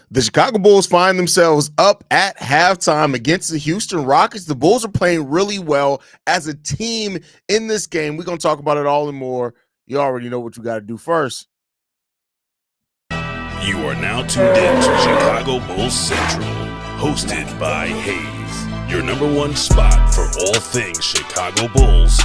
The Chicago Bulls find themselves up at halftime against the Houston Rockets. The Bulls are playing really well as a team in this game. We're going to talk about it all and more. You already know what you got to do first. You are now tuned in to Chicago Bulls Central, hosted by Haize, your number one spot for all things Chicago Bulls.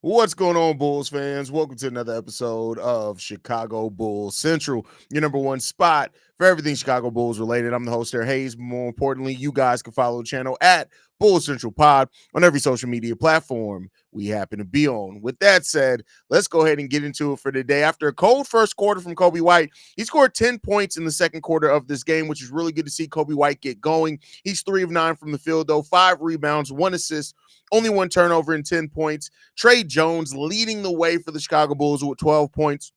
What's going on, Bulls fans? Welcome to another episode of Chicago Bulls Central, your number one spot for everything Chicago Bulls related. I'm the host there, Haize. More importantly, you guys can follow the channel at Bulls Central Pod on every social media platform we happen to be on. With that said, let's go ahead and get into it for today. After a cold first quarter from Coby White, he scored 10 points in the second quarter of this game, which is really good to see Coby White get going. He's 3 of 9 from the field, though, 5 rebounds, 1 assist, only 1 turnover and 10 points. Trey Jones leading the way for the Chicago Bulls with 12 points.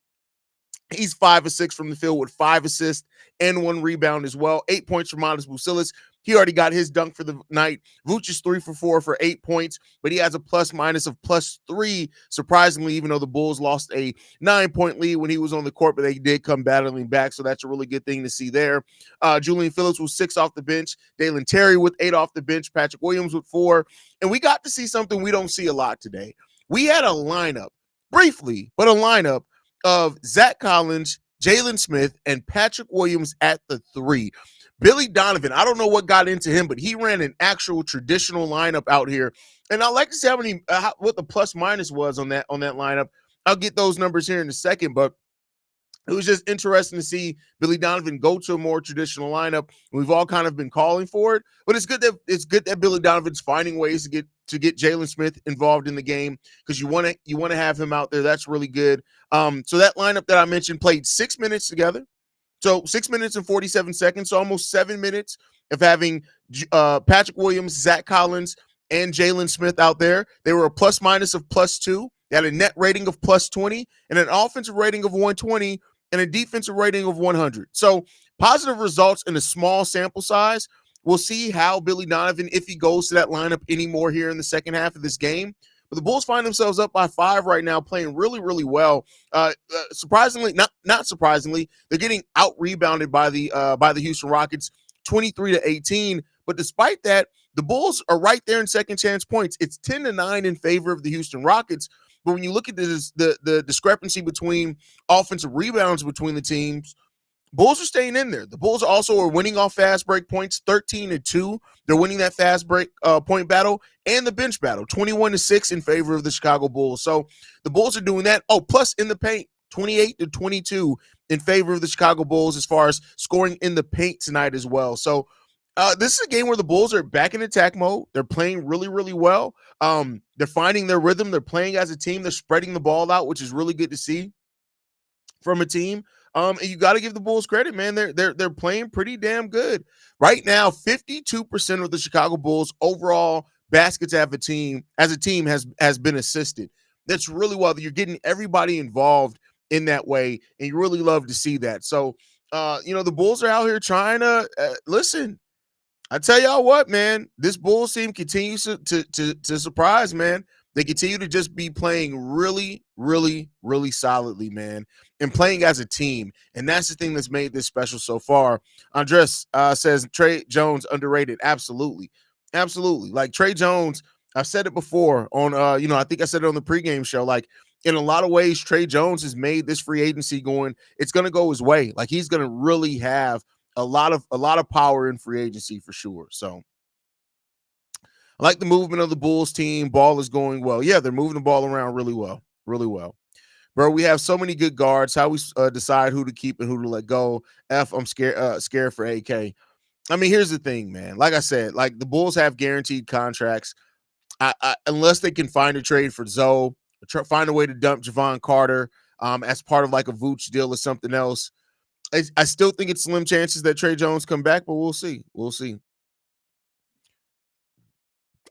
He's 5 of 6 from the field with 5 assists and 1 rebound as well. 8 points from Montes Bucelis. He already got his dunk for the night. Vooch is 3 for 4 for 8 points, but he has a plus minus of +3, surprisingly, even though the Bulls lost a 9-point lead when he was on the court, but they did come battling back, so that's a really good thing to see there. Julian Phillips was 6 off the bench. Dalen Terry with 8 off the bench. Patrick Williams with 4. And we got to see something we don't see a lot today. We had a lineup, briefly, but a lineup of Zach Collins, Jalen Smith, and Patrick Williams at the 3. Billy Donovan, I don't know what got into him, but he ran an actual traditional lineup out here. And I'd like to see what the plus minus was on that lineup. I'll get those numbers here in a second, but it was just interesting to see Billy Donovan go to a more traditional lineup. We've all kind of been calling for it, but it's good that Billy Donovan's finding ways to get Jalen Smith involved in the game, because you want to have him out there. That's really good. So that lineup that I mentioned played 6 minutes together. So 6 minutes and 47 seconds, so almost 7 minutes of having Patrick Williams, Zach Collins, and Jalen Smith out there. They were a plus minus of +2. They had a net rating of +20 and an offensive rating of 120 and a defensive rating of 100. So positive results in a small sample size. We'll see how Billy Donovan, if he goes to that lineup anymore here in the second half of this game. But the Bulls find themselves up by 5 right now, playing really, really well. Surprisingly, not surprisingly, they're getting out rebounded by the Houston Rockets, 23-18. But despite that, the Bulls are right there in second chance points. It's 10-9 in favor of the Houston Rockets. But when you look at the discrepancy between offensive rebounds between the teams, Bulls are staying in there. The Bulls also are winning off fast break points, 13-2. They're winning that fast break point battle and the bench battle, 21-6 in favor of the Chicago Bulls. So the Bulls are doing that. Oh, plus in the paint, 28-22 in favor of the Chicago Bulls as far as scoring in the paint tonight as well. So this is a game where the Bulls are back in attack mode. They're playing really, really well. They're finding their rhythm. They're playing as a team. They're spreading the ball out, which is really good to see from a team. And you got to give the Bulls credit, man. They're playing pretty damn good right now. 52% of the Chicago Bulls overall baskets as a team has been assisted. That's really well. You're getting everybody involved in that way, and you really love to see that. So, the Bulls are out here trying to listen. I tell y'all what, man, this Bulls team continues to surprise, man. They continue to just be playing really, really, really solidly, man, and playing as a team. And that's the thing that's made this special so far. Andres says Trey Jones underrated. Absolutely. Absolutely. Like Trey Jones, I've said it before on, I think I said it on the pregame show. Like, in a lot of ways, Trey Jones has made this free agency going. It's going to go his way. Like, he's going to really have a lot of power in free agency for sure. So I like the movement of the Bulls team. Ball is going well. Yeah, they're moving the ball around really well. Really well. Bro, we have so many good guards. How we decide who to keep and who to let go. I'm scared for AK. I mean, here's the thing, man. Like I said, like the Bulls have guaranteed contracts. Unless they can find a trade for Zoe, find a way to dump Javon Carter as part of like a Vooch deal or something else. I still think it's slim chances that Trey Jones come back, but we'll see. We'll see.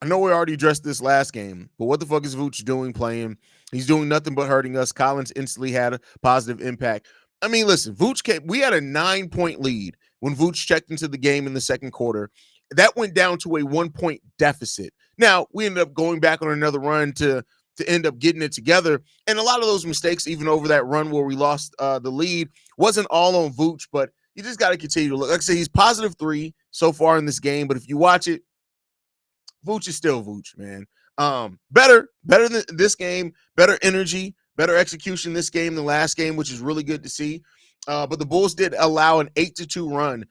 I know we already addressed this last game, but what the fuck is Vooch doing playing? He's doing nothing but hurting us. Collins instantly had a positive impact. I mean, listen, Vooch we had a 9-point lead. when Vooch checked into the game in the second quarter, that went down to a 1-point deficit. Now, we ended up going back on another run to end up getting it together. And a lot of those mistakes, even over that run where we lost the lead, wasn't all on Vooch, but you just got to continue to look. Like I say, he's +3 so far in this game, but if you watch it, Vooch is still Vooch, man. Better than this game, better energy, better execution this game than last game, which is really good to see. But the Bulls did allow an 8-2 run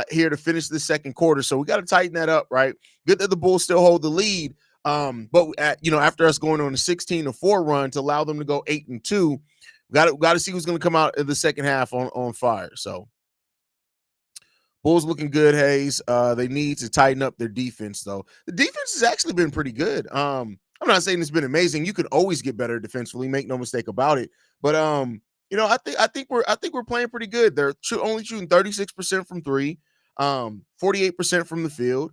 here to finish the second quarter, so we got to tighten that up, right? Good that the Bulls still hold the lead, but after us going on a 16-4 run to allow them to go 8-2, got to see who's going to come out in the second half on fire. So Bulls looking good, Haize. They need to tighten up their defense, though. The defense has actually been pretty good. I'm not saying it's been amazing. You could always get better defensively, make no mistake about it. But I think we're playing pretty good. They're only shooting 36% from three, 48% from the field.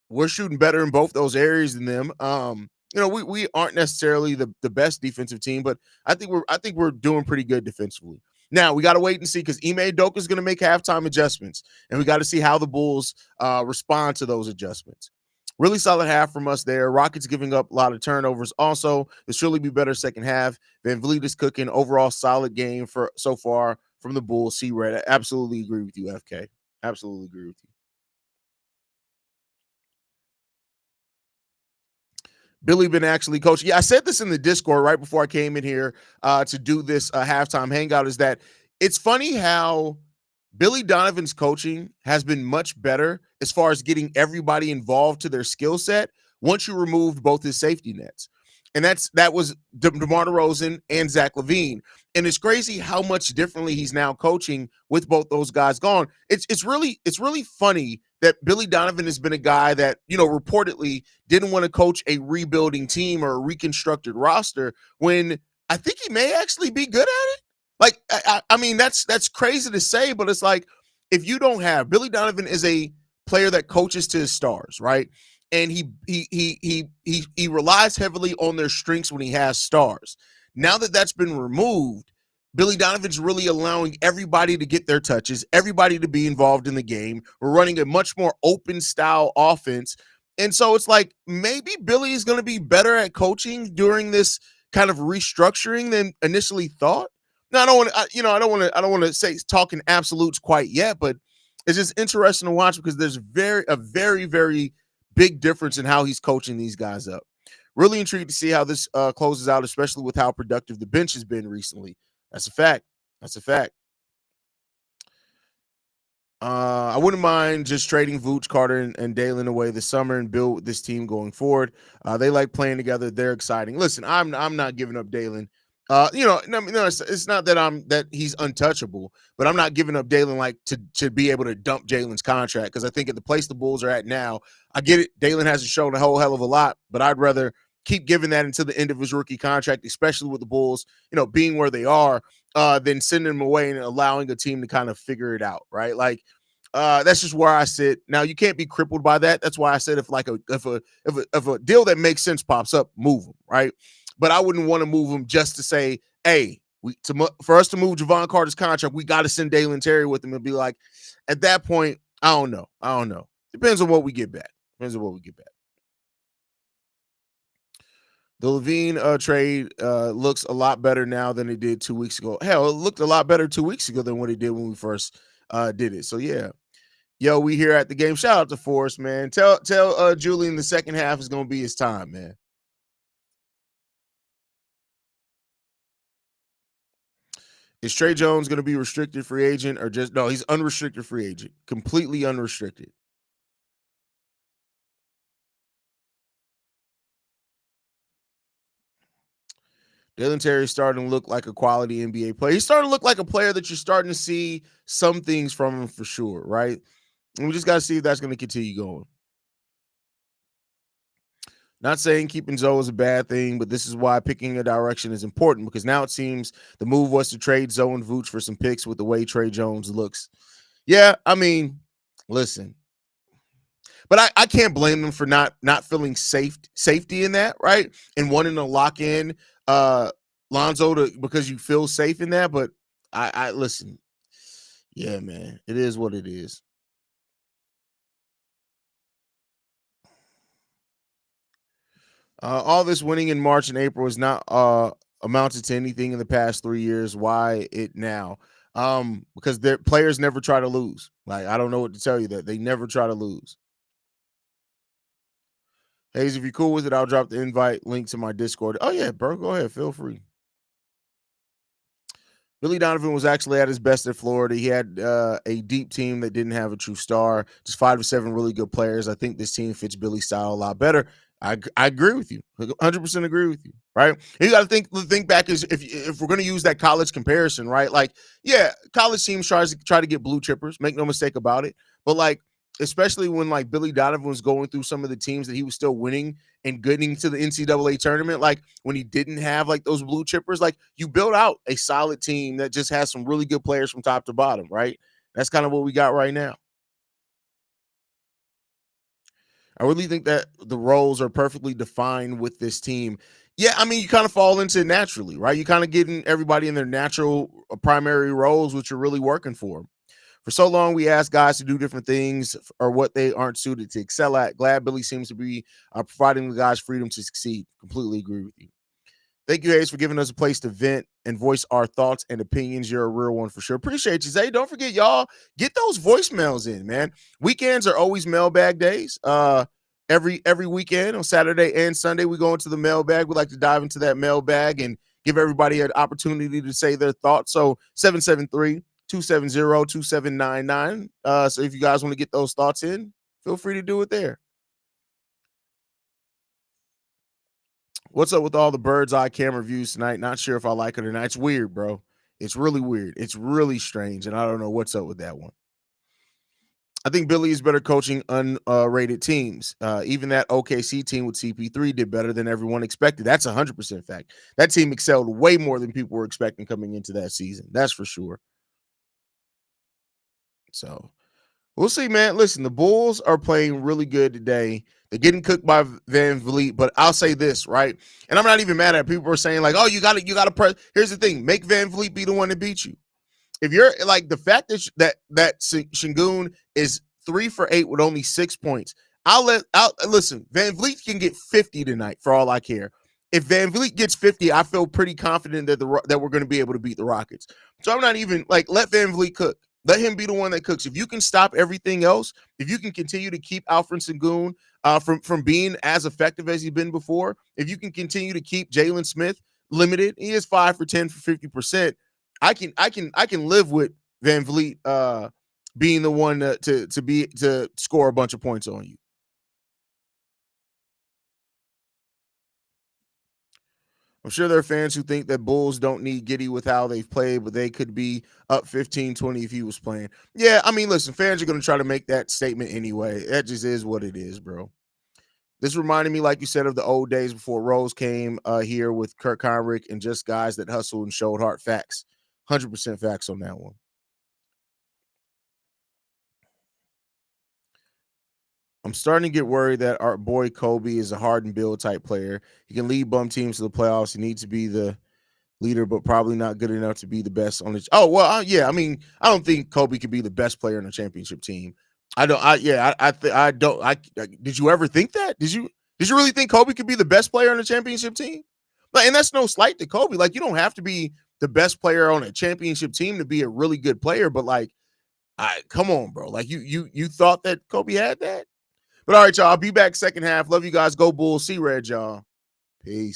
We're shooting better in both those areas than them. We aren't necessarily the best defensive team, but I think we're doing pretty good defensively. Now we got to wait and see because Ime Udoka is going to make halftime adjustments, and we got to see how the Bulls respond to those adjustments. Really solid half from us there. Rockets giving up a lot of turnovers. Also, it'll surely be better second half. Van Vliet is cooking. Overall, solid game for so far from the Bulls. C-Red, I absolutely agree with you, FK. Absolutely agree with you. Billy been actually coaching. Yeah, I said this in the Discord right before I came in here to do this halftime hangout, is that it's funny how Billy Donovan's coaching has been much better as far as getting everybody involved to their skill set once you removed both his safety nets. And that was DeMar DeRozan and Zach LaVine. And it's crazy how much differently he's now coaching with both those guys gone. It's really funny that Billy Donovan has been a guy that, reportedly didn't want to coach a rebuilding team or a reconstructed roster when I think he may actually be good at it. Like, I mean, that's crazy to say, but it's like, if you don't have Billy Donovan is a player that coaches to his stars, right? And he relies heavily on their strengths when he has stars. Now that that's been removed, Billy Donovan's really allowing everybody to get their touches, everybody to be involved in the game. We're running a much more open style offense. And so it's like maybe Billy is going to be better at coaching during this kind of restructuring than initially thought. Now, I don't want to say talking absolutes quite yet, but it's just interesting to watch because there's a very, very big difference in how he's coaching these guys up. Really intrigued to see how this closes out, especially with how productive the bench has been recently. That's a fact. I wouldn't mind just trading Vooch, Carter, and Dalen away this summer and build this team going forward. They like playing together. They're exciting. Listen, I'm not giving up Dalen. It's not that he's untouchable, but I'm not giving up Dalen like to be able to dump Jalen's contract because I think at the place the Bulls are at now, I get it. Dalen hasn't shown a whole hell of a lot, but I'd rather keep giving that until the end of his rookie contract, especially with the Bulls, being where they are, than sending him away and allowing a team to kind of figure it out, right? Like, that's just where I sit. Now, you can't be crippled by that. That's why I said if a deal that makes sense pops up, move him, right? But I wouldn't want to move him just to say, hey, for us to move Javon Carter's contract, we got to send Dalen Terry with him and be like, at that point, I don't know. Depends on what we get back. The LaVine trade looks a lot better now than it did 2 weeks ago. Hell, it looked a lot better 2 weeks ago than what it did when we first did it. So, yeah. Yo, we here at the game. Shout out to Forrest, man. Tell Julian the second half is going to be his time, man. Is Trey Jones going to be restricted free agent or just no? He's unrestricted free agent, completely unrestricted. Dalen Terry is starting to look like a quality NBA player. He's starting to look like a player that you're starting to see some things from him for sure, right? And we just got to see if that's going to continue going. Not saying keeping Zoe is a bad thing, but this is why picking a direction is important because now it seems the move was to trade Zoe and Vooch for some picks with the way Trey Jones looks. Yeah, I mean, listen. But I can't blame them for not feeling safety in that, right? And wanting to lock in Lonzo because you feel safe in that. But I listen. Yeah, man, it is what it is. All this winning in March and April has not amounted to anything in the past 3 years. Why it now? Because their players never try to lose. Like, I don't know what to tell you, that they never try to lose. Haize, if you're cool with it, I'll drop the invite link to my Discord. Oh yeah, bro, go ahead, feel free. Billy Donovan was actually at his best at Florida. He had a deep team that didn't have a true star, just 5 to 7 really good players. I think this team fits Billy's style a lot better. I agree with you, 100% agree with you. Right? And you got to think back is if we're going to use that college comparison, right? Like, yeah, college teams try to get blue chippers. Make no mistake about it. But like, especially when like Billy Donovan was going through some of the teams that he was still winning and getting to the NCAA tournament, like when he didn't have like those blue chippers, like you build out a solid team that just has some really good players from top to bottom, right? That's kind of what we got right now. I really think that the roles are perfectly defined with this team. Yeah, I mean, you kind of fall into it naturally, right? You kind of getting everybody in their natural primary roles, which are really working for them. For so long, we asked guys to do different things or what they aren't suited to excel at. Glad Billy seems to be providing the guys freedom to succeed. Completely agree with you. Thank you, Haize, for giving us a place to vent and voice our thoughts and opinions. You're a real one for sure. Appreciate you, Zay. Don't forget, y'all, get those voicemails in, man. Weekends are always mailbag days. Every weekend on Saturday and Sunday, we go into the mailbag. We like to dive into that mailbag and give everybody an opportunity to say their thoughts. So 773-270-2799. So if you guys want to get those thoughts in, feel free to do it there. What's up with all the bird's eye camera views tonight? Not sure if I like it or not. It's weird, bro. It's really weird. It's really strange, and I don't know what's up with that one. I think Billy is better coaching unrated teams. Even that OKC team with CP3 did better than everyone expected. That's 100% fact. That team excelled way more than people were expecting coming into that season. That's for sure. So we'll see, man. Listen, the Bulls are playing really good today. They're getting cooked by Van Vliet, but I'll say this, right? And I'm not even mad at it. People are saying like, "Oh, you got to press." Here's the thing: make Van Vliet be the one to beat you. If you're like the fact that Sengun is 3 for 8 with only 6 points, I'll listen. Van Vliet can get 50 tonight for all I care. If Van Vliet gets 50, I feel pretty confident that we're going to be able to beat the Rockets. So I'm not even like, let Van Vliet cook. Let him be the one that cooks. If you can stop everything else, if you can continue to keep Alfred Sengun from being as effective as he's been before, if you can continue to keep Jalen Smith limited, he is 5 for 10 for 50%. I can live with Van Vliet being the one to score a bunch of points on you. I'm sure there are fans who think that Bulls don't need Giddey with how they've played, but they could be up 15-20 if he was playing. Yeah, I mean, listen, fans are going to try to make that statement anyway. That just is what it is, bro. This reminded me, like you said, of the old days before Rose came here with Kirk Heinrich and just guys that hustled and showed heart. Facts. 100% facts on that one. I'm starting to get worried that our boy Kobe is a hardened build type player. He can lead bum teams to the playoffs. He needs to be the leader, but probably not good enough to be the best on the. Oh well, yeah. I mean, I don't think Kobe could be the best player on a championship team. I don't. I don't. Did you ever think that? Did you really think Kobe could be the best player on a championship team? Like, and that's no slight to Kobe. Like, you don't have to be the best player on a championship team to be a really good player. But like, come on, bro. Like, you thought that Kobe had that? But all right, y'all. I'll be back second half. Love you guys. Go Bulls. See Red, y'all. Peace.